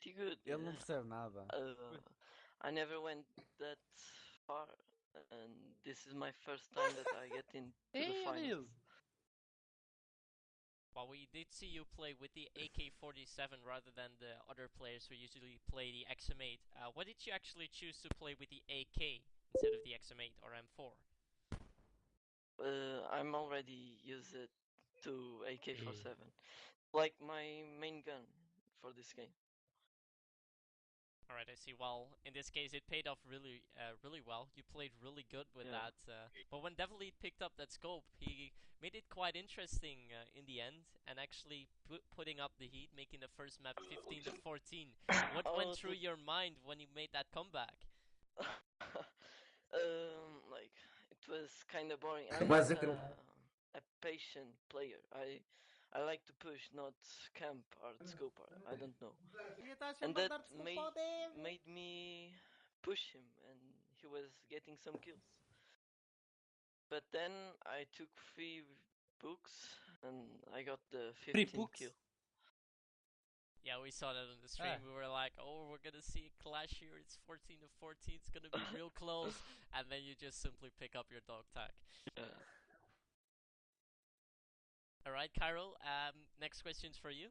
pretty good. Ele não percebe nada. I never went that far, and this is my first time that I get into the finals. Well, we did see you play with the AK-47 rather than the other players who usually play the XM8. Why did you actually choose to play with the AK instead of the XM8 or M4? I'm already used to AK-47, like my main gun for this game. All right, I see. Well, in this case, it paid off really, really well. You played really good with that. But when Devilite picked up that scope, he made it quite interesting in the end, and actually putting up the heat, making the first map 15 to 14. What went through your mind when you made that comeback? Like it was kind of boring. I'm not a patient player. I like to push, not camp or scope. I don't know. And that made me push him, and he was getting some kills. But then I took 3 books, and I got the 15th kill. Yeah, we saw that on the stream. We were like, oh, we're gonna see a clash here. It's 14 to 14. It's gonna be real close. And then you just simply pick up your dog tag. Alright, Cairo, next question's for you.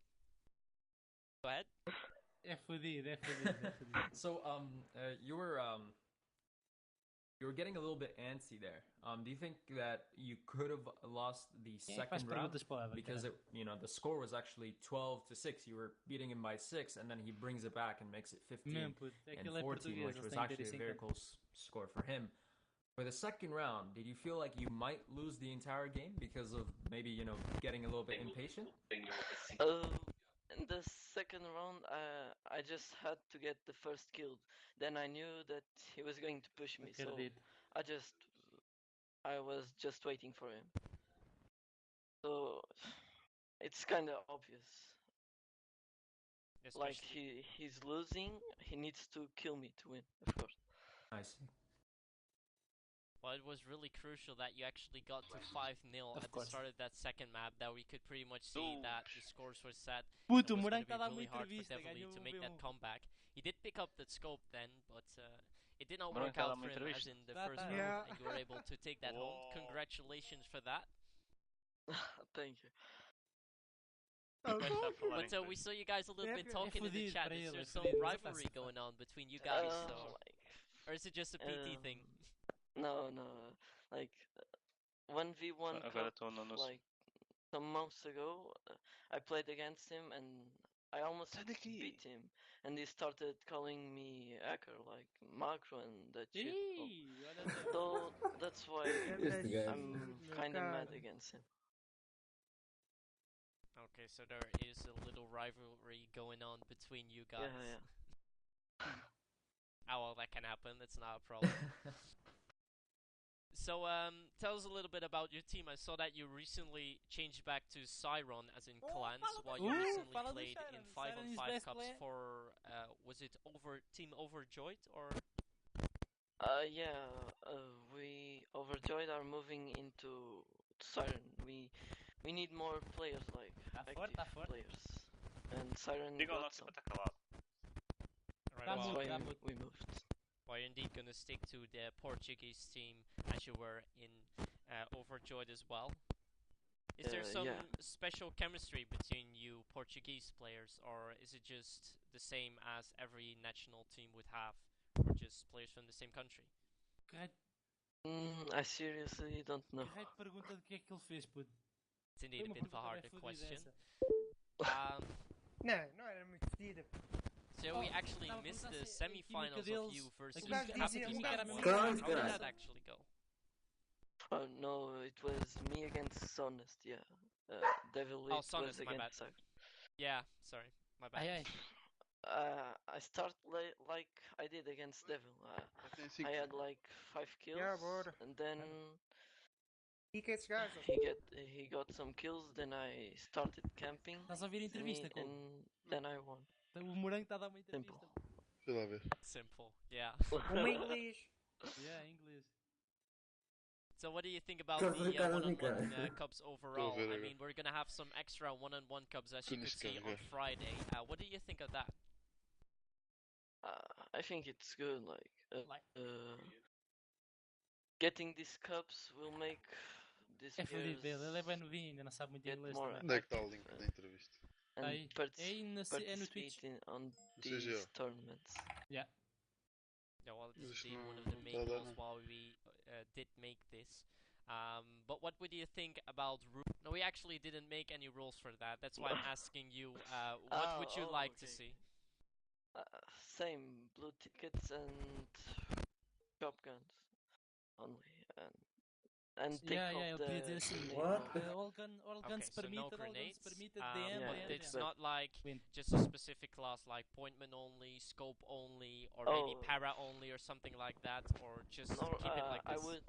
Go ahead. So, you were getting a little bit antsy there. Do you think that you could have lost the second round because the score was actually 12-6? You were beating him by 6, and then he brings it back and makes it 15 and 14, which was actually a very close score for him. For the second round, did you feel like you might lose the entire game because of maybe getting a little bit impatient? In the second round, I just had to get the first kill. Then I knew that he was going to push me, so I was just waiting for him. So it's kind of obvious. Like he's losing, he needs to kill me to win, of course. I see. Well, it was really crucial that you actually got to 5-0 at the start of that second map, that we could pretty much see that the scores were set. It was going to be really hard for Devilite to make that comeback. He did pick up that scope then, but it did not work out for him as in the first round, and you were able to take that home. Congratulations for that. Thank you. But we saw you guys a little bit talking in the chat. Is there some rivalry going on between you guys? Or is it just a PT thing? No, like 1v1 cup, like some months ago, I played against him and I almost beat him, and he started calling me hacker, like macro and that shit. So that's why I'm kind of mad against him. Okay, so there is a little rivalry going on between you guys. Yeah. Oh, well, that can happen. That's not a problem. So, tell us a little bit about your team. I saw that you recently changed back to Siron, as in clans, while you recently played in 5-on-5 cups for, was it Team Overjoyed, or? Yeah, we Overjoyed are moving into Siren. We need more players, like active players, and Siren got some. That's why we moved. Well, you're indeed going to stick to the Portuguese team as you were in Overjoyed as well. Is there some special chemistry between you Portuguese players, or is it just the same as every national team would have, or just players from the same country? I seriously don't know. It's indeed a bit of a harder question. So we actually missed the semi-finals of you versus Happy. How did that actually go? Oh no, it was me against Sonest, yeah. Devilite was against Sag. Yeah, sorry, my bad. I start like I did against Devil. I had like 5 kills, and then he got some kills. Then I started camping, and then I won. O Morango está a dar uma entrevista. Simple, yeah. English. Yeah, English. So what do you think about the one-on-one cups overall? I mean, we're gonna have some extra one-on-one cups, as you could see on Friday. What do you think of that? I think it's good. Getting these cups will make this É fodido dele, ele é bem novinho, ainda não sabe muito inglês more também. Onde é que está o link da entrevista? and Aí, é no Twitch. participating on No these CGO. tournaments. Yeah, well, it's Mas indeed não one of the main está a dar, goals não. why we did make this. But what would you think about rules? No, we actually didn't make any rules for that. That's why I'm asking you, what would you like to see? Same blue tickets and shotguns only, and take ele off podia dizer the assim, grenade. all guns So no permitted, grenades. DM, but Yeah, it's but- not like Win. just a specific class like pointman only, scope only, or maybe Oh. para only, or something like that, or just No, keep it like this.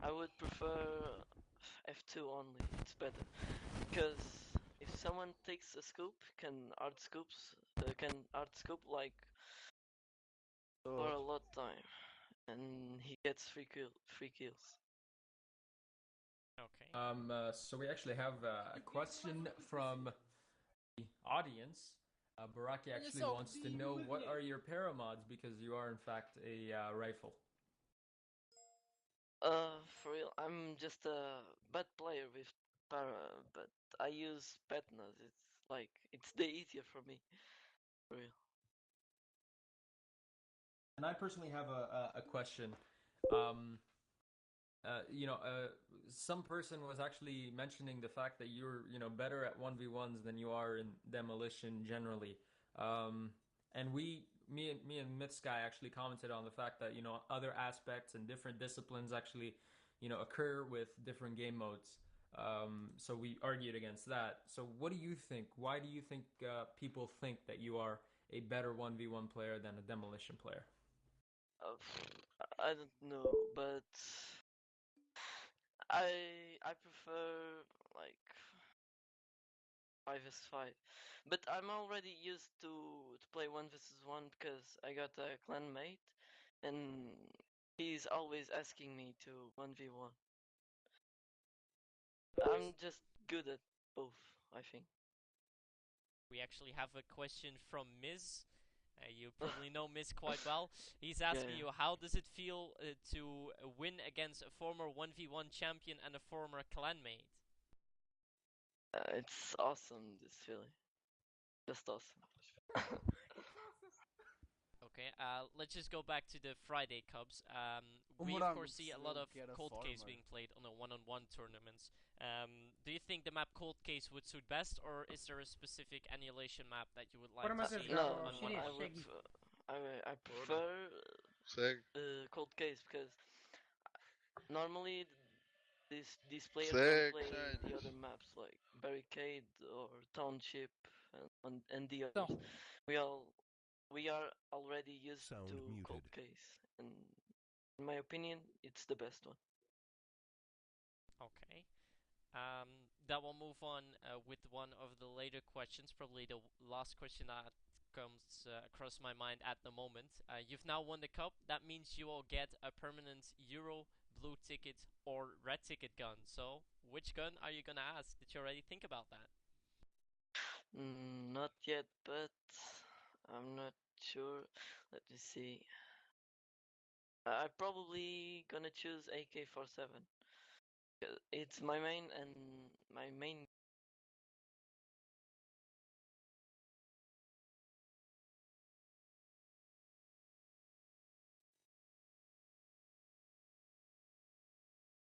I would prefer F2 only. It's better because if someone takes a scoop, can art scoop like for a lot time, and he gets free kills. Okay. So we actually have a question from the audience. Baraki actually wants to know what are your paramods because you are in fact a rifle. For real, I'm just a bad player with para, but I use Petnas. It's the easier for me. For real. And I personally have a question. Some person was actually mentioning the fact that you're, better at 1v1s than you are in demolition generally. And me and Mythsky actually commented on the fact that, other aspects and different disciplines actually, occur with different game modes. So we argued against that. So what do you think? Why do you think people think that you are a better 1v1 player than a demolition player? I don't know, but I prefer like 5v5, but I'm already used to play 1v1 because I got a clan mate, and he's always asking me to 1v1. I'm just good at both, I think. We actually have a question from Miz. You probably know Miz quite well. He's asking you, how does it feel to win against a former 1v1 champion and a former clanmate? It's awesome, this feeling. Just awesome. Okay, let's just go back to the Friday Cubs. We of course see a lot of Cold Case being played on a one-on-one tournaments. Do you think the map Cold Case would suit best, or is there a specific annihilation map that you would like to see? No, on one? I prefer Cold Case because normally these players don't play the other maps like Barricade or Township and the others. We are already used to Cold Case, and in my opinion, it's the best one. Okay. That will move on with one of the later questions, probably the last question that comes across my mind at the moment. You've now won the cup. That means you will get a permanent Euro, blue ticket, or red ticket gun. So, which gun are you gonna ask? Did you already think about that? Not yet, but I'm not sure. Let me see. I'm probably gonna choose AK-47. It's my main